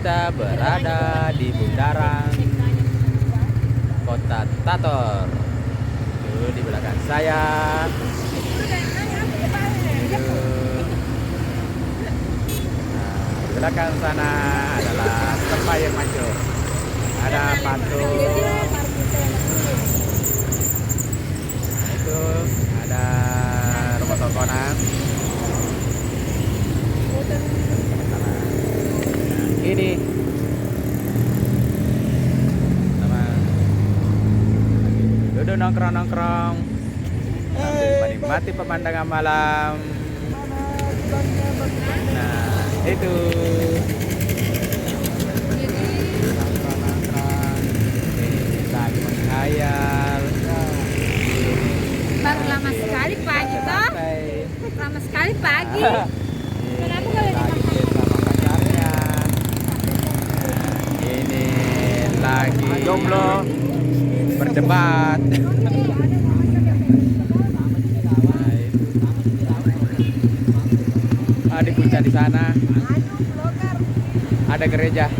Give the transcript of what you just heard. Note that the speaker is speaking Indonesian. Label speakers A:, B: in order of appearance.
A: kita berada di bundaran Kota Tator. Tuh di belakang saya. Di belakang sana adalah Sempayan Mancur. Ada patung. Nah, itu ada rumah tontonan. Ini sama duduk nongkrong sambil menikmati pemandangan malam. Nah itu nongkrong lagi menghayal.
B: Baru lama sekali pagi toh. Lama sekali pagi. Kenapa kalau
A: lagi sama pacarnya. Ini lagi jomblo berdebat. Di puncak di sana ada gereja.